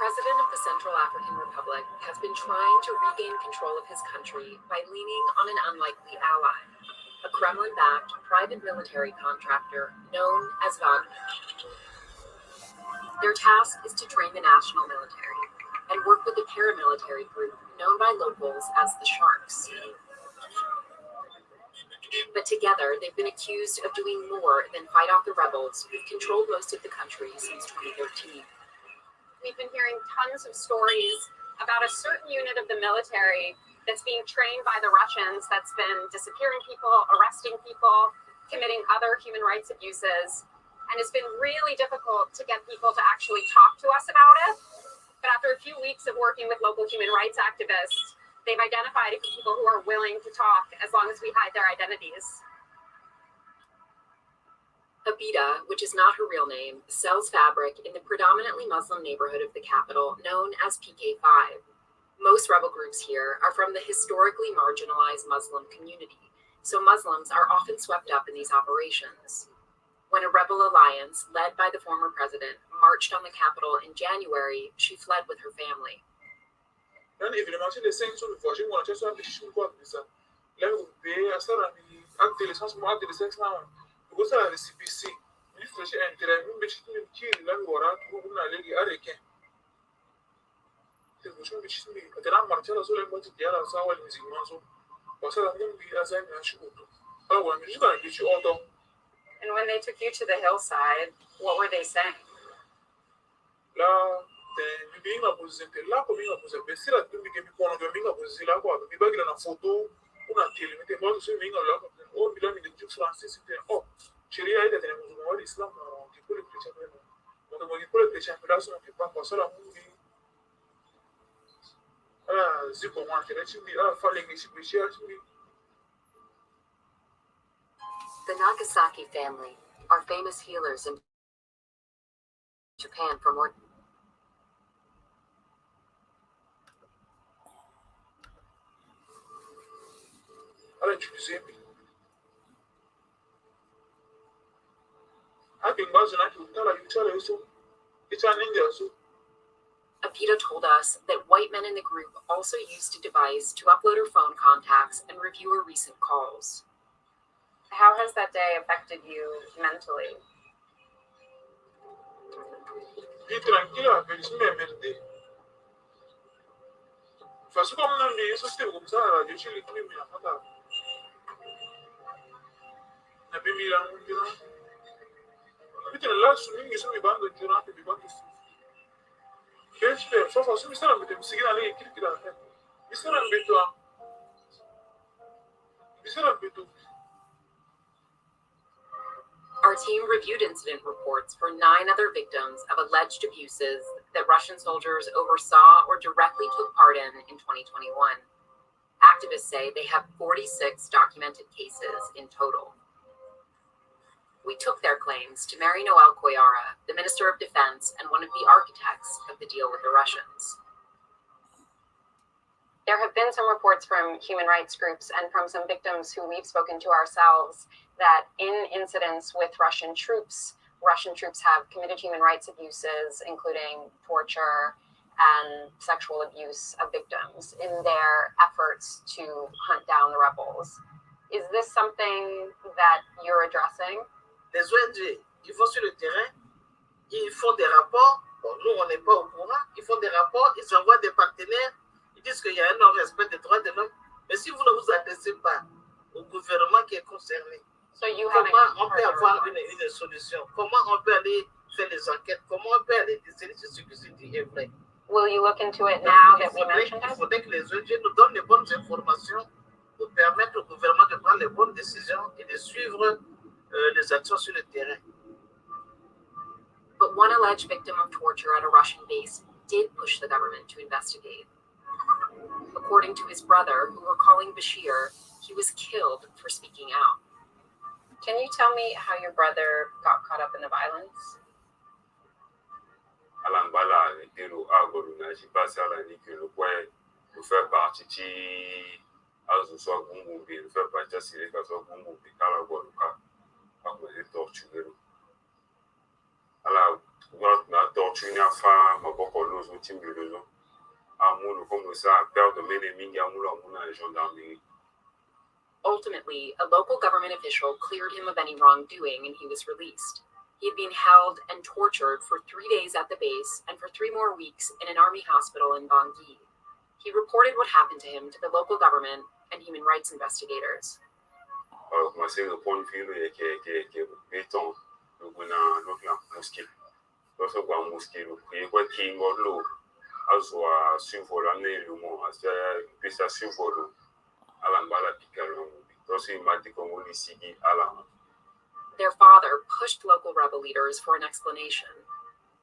president of the Central African Republic has been trying to regain control of his country by leaning on an unlikely ally, a Kremlin-backed private military contractor known as Wagner. Their task is to train the national military and work with a paramilitary group known by locals as the Sharks. But together, they've been accused of doing more than fight off the rebels who've controlled most of the country since 2013. We've been hearing tons of stories about a certain unit of the military that's being trained by the Russians that's been disappearing people, arresting people, committing other human rights abuses. And it's been really difficult to get people to actually talk to us about it. But after a few weeks of working with local human rights activists, they've identified a few people who are willing to talk as long as we hide their identities. Abida, which is not her real name, sells fabric in the predominantly Muslim neighborhood of the capital known as PK5. Most rebel groups here are from the historically marginalized Muslim community, so Muslims are often swept up in these operations. When a rebel alliance, led by the former president, marched on the capital in January, she fled with her family. Gosa CPC ministre shi entere mun be cikin kiri lan wara ko kuna legi areke te mushon be cikin atara marchala so le moti tiara sa wal music manso wasala mun bi azan na shi oto ala wa music na gichi oto. And when they took you to the hillside, what were they saying? La te bi nga posente la ko nga posente sira tu bi ke bi kono bi nga posila ko bi bagila na photo una tele mete mo so bi nga la o bi la mi de français c'était oh chérie aide à tenir mon islam qui peut le chrétien donc moi qui peut le chrétien là ça ne pas passer la movie ah zipo moi que tu dis ah fallait que je puisse The Nagasaki family are famous healers in Japan for more. Alors tu sais Abida told us that white men in the group also used a device to upload her phone contacts and review her recent calls. How has that day affected you mentally? Our team reviewed incident reports for 9 other victims of alleged abuses that Russian soldiers oversaw or directly took part in 2021. Activists say they have 46 documented cases in total. We took their claims to Mary Noel Koyara, the Minister of Defense and one of the architects of the deal with the Russians. There have been some reports from human rights groups and from some victims who we've spoken to ourselves that in incidents with Russian troops have committed human rights abuses, including torture and sexual abuse of victims in their efforts to hunt down the rebels. Is this something that you're addressing? Les ONG, ils vont sur le terrain, ils font des rapports. Bon, nous, on n'est pas au courant. Ils font des rapports, ils envoient des partenaires, ils disent qu'il y a un non-respect des droits de l'homme. Mais si vous ne vous adressez pas au gouvernement qui est concerné, comment on peut avoir une solution? Comment on peut aller faire les enquêtes? Comment on peut aller décider si ce que se dit est vrai? Will you look into it now that we mentioned it? Il faudrait que les ONG nous donnent les bonnes informations pour permettre au gouvernement de prendre les bonnes décisions et de suivre les actions sur le terrain. But one alleged victim of torture at a Russian base did push the government to investigate. According to his brother, who we're calling Bashir, he was killed for speaking out. Can you tell me how your brother got caught up in the violence? Alambala Nitero Agoro Najibasa Nikino Kwe, who felt party as the song movie, who felt by just a movie, Kalagoruka, a torture. Allow not torturing a farm, a bocolo, zo timbe lo amulo comme ça perdre mene mingi amulo amuna gendarmerie. Ultimately, a local government official cleared him of any wrongdoing and he was released. He had been held and tortured for 3 days at the base and for 3 more weeks in an army hospital in Bangui. He reported what happened to him to the local government and human rights investigators. Commencé à répondre que béton le gouvernement donc la mosquée. Parce que la mosquée le prix quoi qui ngolo azwa suivre l'année le mois c'est puis ça suivre ala mbala pikalo donc il m'a dit qu'on lui sigi ala. Their father pushed local rebel leaders for an explanation.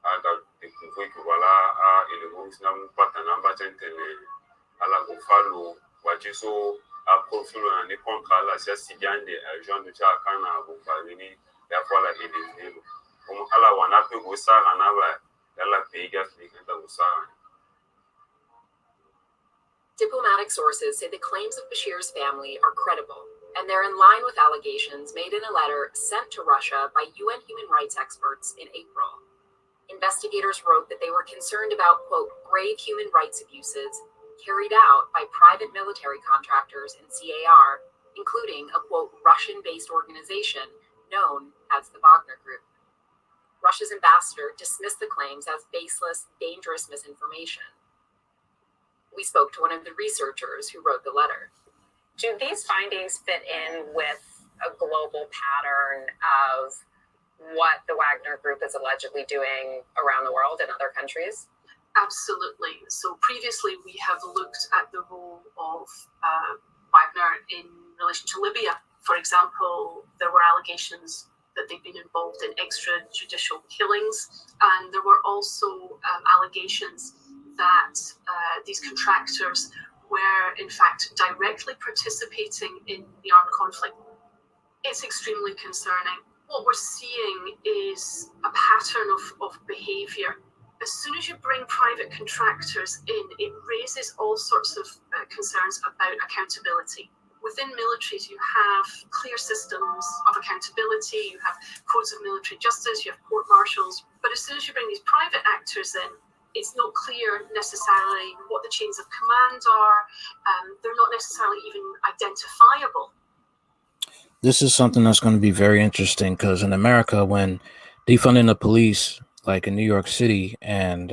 Aga découvrir que voilà il est aussi n'a pas tant batentene ala go falo wajiso a profilo na ni kontra la sia sigande agent de chakana go balini ya fola edelo como ala wana pe go sara na ba la pega flikanta go sara. Diplomatic sources say the claims of Bashir's family are credible, and they're in line with allegations made in a letter sent to Russia by UN human rights experts in April. Investigators wrote that they were concerned about, quote, grave human rights abuses carried out by private military contractors in CAR, including a, quote, Russian-based organization known as the Wagner Group. Russia's ambassador dismissed the claims as baseless, dangerous misinformation. We spoke to one of the researchers who wrote the letter. Do these findings fit in with a global pattern of what the Wagner Group is allegedly doing around the world in other countries? Absolutely. So previously we have looked at the role of Wagner in relation to Libya. For example, there were allegations that they've been involved in extrajudicial killings, and there were also allegations that these contractors were in fact directly participating in the armed conflict. It's extremely concerning. What we're seeing is a pattern of behavior. As soon as you bring private contractors in, it raises all sorts of concerns about accountability. Within militaries, you have clear systems of accountability, you have codes of military justice, you have court-martials, but as soon as you bring these private actors in, it's not clear necessarily what the chains of command are. They're not necessarily even identifiable. This is something that's going to be very interesting because in America, when defunding the police, like in New York City, and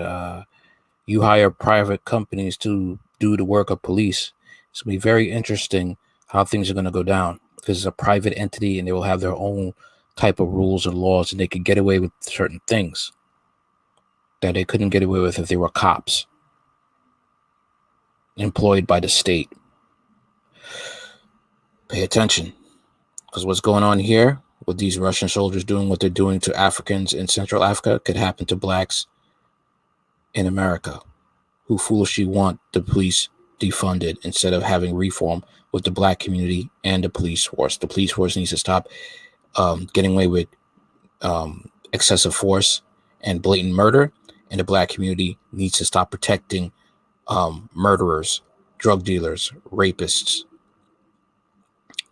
you hire private companies to do the work of police, it's going to be very interesting how things are going to go down because it's a private entity and they will have their own type of rules and laws, and they could get away with certain things that they couldn't get away with if they were cops employed by the state. Pay attention, because what's going on here with these Russian soldiers doing what they're doing to Africans in Central Africa could happen to blacks in America who foolishly want the police defunded instead of having reform with the black community and the police force. The police force needs to stop getting away with excessive force and blatant murder, and the black community needs to stop protecting murderers, drug dealers, rapists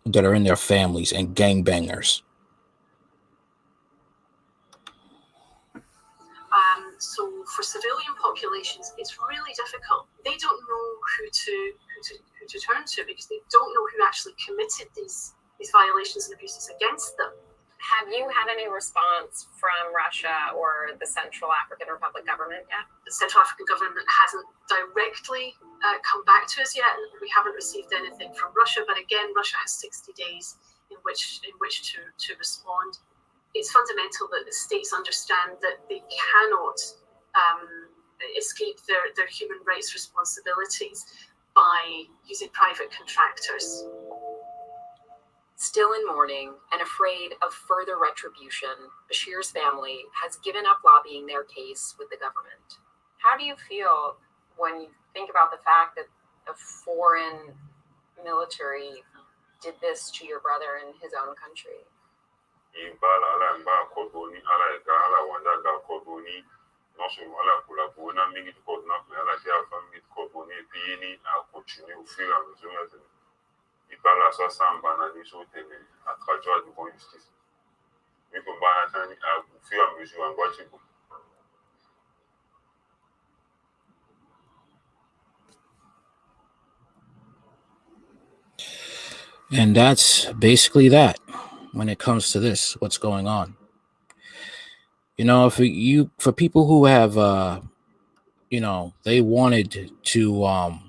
that are in their families, and gangbangers. So for civilian populations, it's really difficult. They don't know who to turn to because they don't know who actually committed these violations and abuses against them. Have you had any response from Russia or the Central African Republic government yet? The Central African government hasn't directly come back to us yet. We haven't received anything from Russia, but again, Russia has 60 days in which to respond. It's fundamental that the states understand that they cannot escape their human rights responsibilities by using private contractors. Still in mourning and afraid of further retribution, Bashir's family has given up lobbying their case with the government. How do you feel when you think about the fact that a foreign military did this to your brother in his own country? And that's basically that when it comes to this, what's going on. You know, for people who have, they wanted to,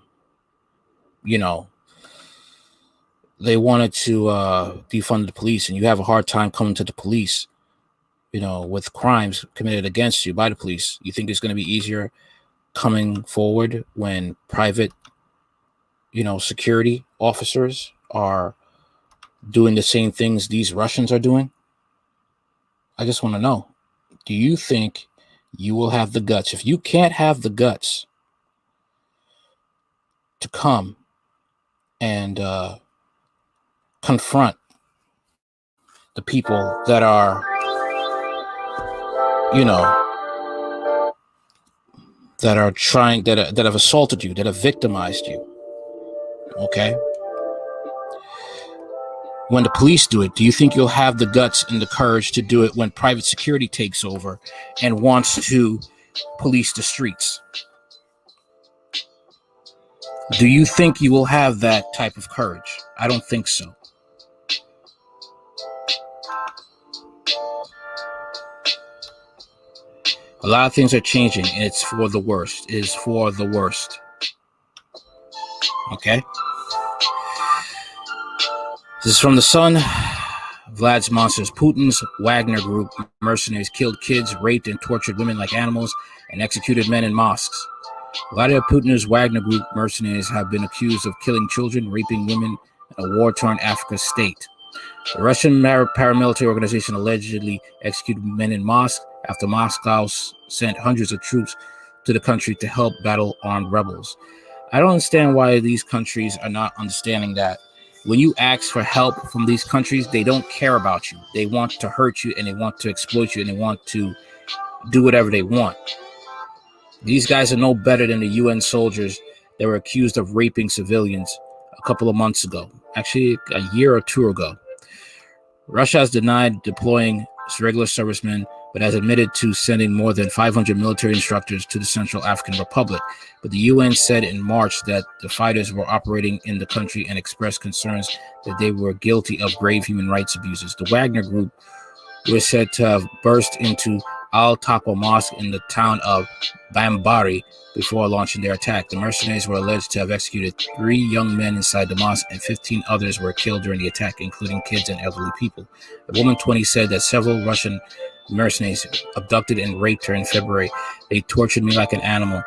they wanted to defund the police, and you have a hard time coming to the police, with crimes committed against you by the police. You think it's going to be easier coming forward when private, security officers are doing the same things these Russians are doing? I just want to know, do you think you will have the guts? If you can't have the guts to come and confront the people that are, that are trying, that have assaulted you, that have victimized you, okay? When the police do it, do you think you'll have the guts and the courage to do it when private security takes over and wants to police the streets? Do you think you will have that type of courage? I don't think so. A lot of things are changing, and it's for the worst. It is for the worst. Okay? This is from The Sun. Vlad's monsters. Putin's Wagner Group mercenaries killed kids, raped and tortured women like animals, and executed men in mosques. Vladimir Putin's Wagner Group mercenaries have been accused of killing children, raping women in a war-torn Africa state. The Russian paramilitary organization allegedly executed men in mosques after Moscow sent hundreds of troops to the country to help battle armed rebels. I don't understand why these countries are not understanding that. When you ask for help from these countries, they don't care about you. They want to hurt you, and they want to exploit you, and they want to do whatever they want. These guys are no better than the UN soldiers that were accused of raping civilians a couple of months ago. Actually, a year or two ago. Russia has denied deploying regular servicemen, but has admitted to sending more than 500 military instructors to the Central African Republic. But the UN said in March that the fighters were operating in the country and expressed concerns that they were guilty of grave human rights abuses. The Wagner Group were said to have burst into Al-Taqwa Mosque in the town of Bambari before launching their attack. The mercenaries were alleged to have executed 3 young men inside the mosque, and 15 others were killed during the attack, including kids and elderly people. A woman 20 said that several Russian mercenaries abducted and raped her in February. They tortured me like an animal.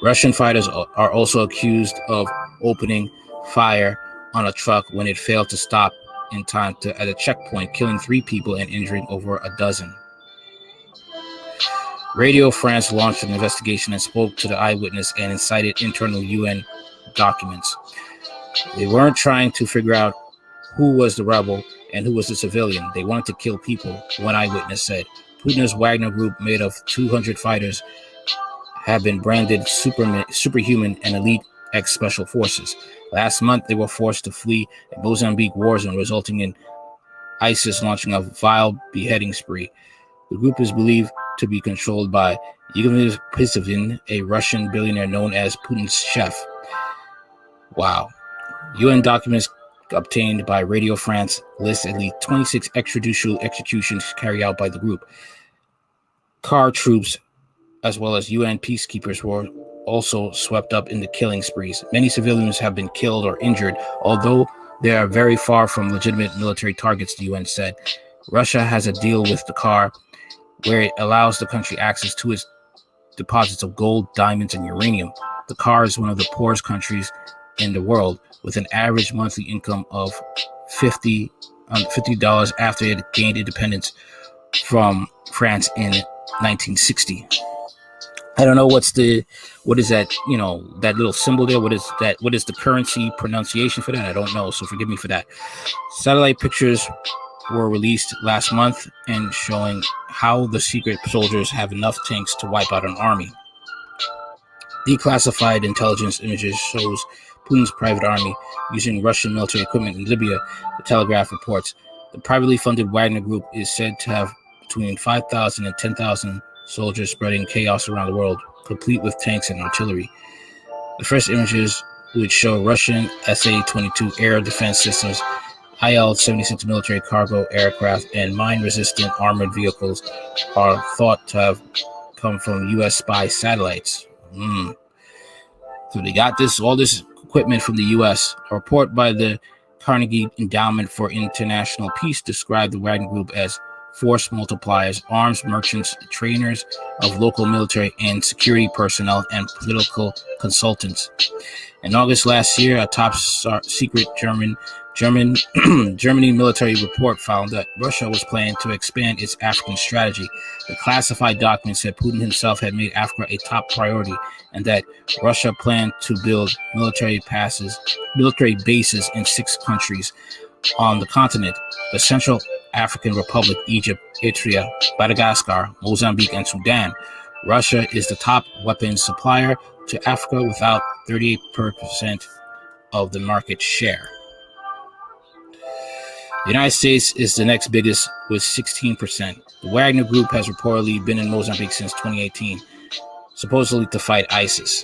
Russian fighters are also accused of opening fire on a truck when it failed to stop in time at a checkpoint, killing 3 people and injuring over a dozen. Radio France launched an investigation and spoke to the eyewitness and cited internal UN documents. They weren't trying to figure out who was the rebel and who was the civilian. They wanted to kill people, one eyewitness said. Putin's Wagner Group, made of 200 fighters, have been branded superhuman and elite ex-special forces. Last month, they were forced to flee a Mozambique war zone, resulting in ISIS launching a vile beheading spree. The group is believed to be controlled by Yevgeny Prigozhin, a Russian billionaire known as Putin's chef. Wow. UN documents obtained by Radio France list at least 26 extrajudicial executions carried out by the group. CAR troops, as well as UN peacekeepers, were also swept up in the killing sprees. Many civilians have been killed or injured, although they are very far from legitimate military targets, the UN said. Russia has a deal with the CAR where it allows the country access to its deposits of gold, diamonds, and uranium. The CAR is one of the poorest countries in the world, with an average monthly income of $50 after it gained independence from France in 1960. I don't know what is that, that little symbol there? What is that? What is the currency pronunciation for that? I don't know, so forgive me for that. Satellite pictures were released last month and showing how the secret soldiers have enough tanks to wipe out an army. Declassified intelligence images shows Putin's private army using Russian military equipment in Libya, the Telegraph reports. The privately funded Wagner Group is said to have between 5,000 and 10,000 soldiers spreading chaos around the world, complete with tanks and artillery. The first images which show Russian SA-22 air defense systems, IL-76 military cargo aircraft, and mine-resistant armored vehicles are thought to have come from U.S. spy satellites. So they got all this equipment from the U.S. A report by the Carnegie Endowment for International Peace described the Wagner Group as force multipliers, arms merchants, trainers of local military and security personnel, and political consultants. In August last year, a top secret Germany military report found that Russia was planning to expand its African strategy. The classified document said Putin himself had made Africa a top priority and that Russia planned to build military bases in 6 countries on the continent: the Central African Republic, Egypt, Eritrea, Madagascar, Mozambique, and Sudan. Russia is the top weapons supplier to Africa with 38% of the market share. The United States is the next biggest with 16%. The Wagner Group has reportedly been in Mozambique since 2018, supposedly to fight ISIS.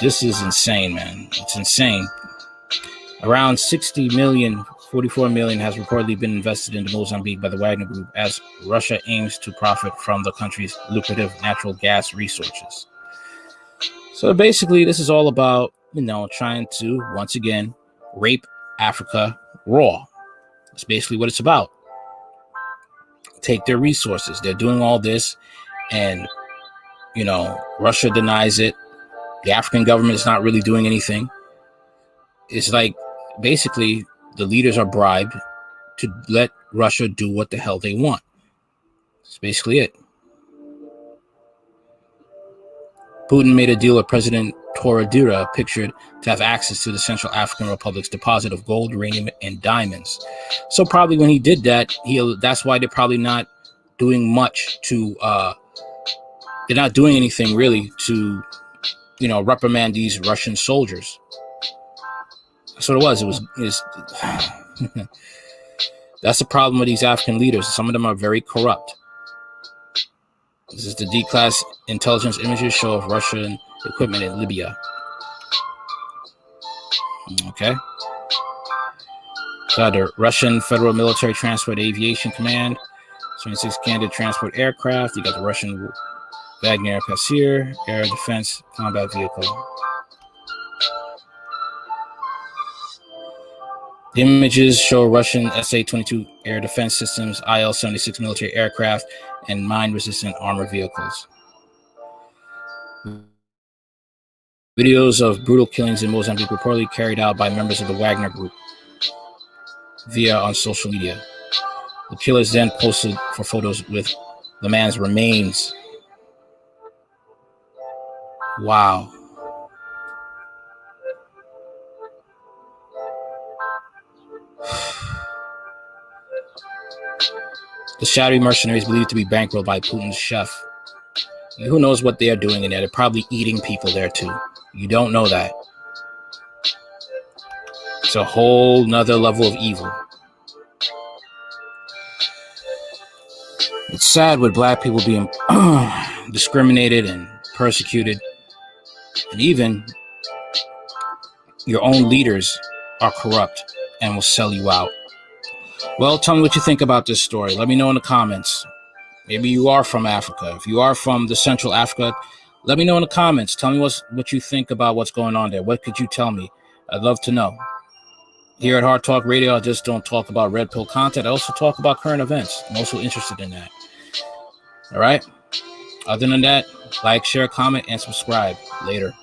This is insane, man. It's insane. Around 44 million has reportedly been invested into Mozambique by the Wagner Group as Russia aims to profit from the country's lucrative natural gas resources. So basically, this is all about, trying to, once again, rape Africa raw. That's basically what it's about. Take their resources. They're doing all this, and, Russia denies it. The African government is not really doing anything. It's like, basically, the leaders are bribed to let Russia do what the hell they want. That's basically it. Putin made a deal with President Touadéra, pictured to have access to the Central African Republic's deposit of gold, uranium, and diamonds. So probably when he did that, that's why they're probably not doing much to, they're not doing anything really to, reprimand these Russian soldiers. That's what it was. It was that's the problem with these African leaders. Some of them are very corrupt. This is the D-class intelligence images show of Russian equipment in Libya. Okay. So the Russian Federal Military Transport Aviation Command, 26 candidate transport aircraft. You got the Russian Wagner Passier air defense combat vehicle. The images show Russian SA-22 air defense systems, IL-76 military aircraft, and mine-resistant armored vehicles. Videos of brutal killings in Mozambique reportedly carried out by members of the Wagner Group on social media. The killers then posted for photos with the man's remains. Wow. The shadowy mercenaries believed to be bankrolled by Putin's chef. Who knows what they are doing in there? They're probably eating people there too. You don't know that. It's a whole nother level of evil. It's sad with black people being discriminated and persecuted. And even your own leaders are corrupt and will sell you out. Well, tell me what you think about this story. Let me know in the comments. Maybe you are from Africa. If you are from the Central Africa, let me know in the comments. Tell me what you think about what's going on there. What could you tell me? I'd love to know. Here at Hard Talk Radio, I just don't talk about red pill content. I also talk about current events. I'm also interested in that. All right? Other than that, like, share, comment, and subscribe. Later.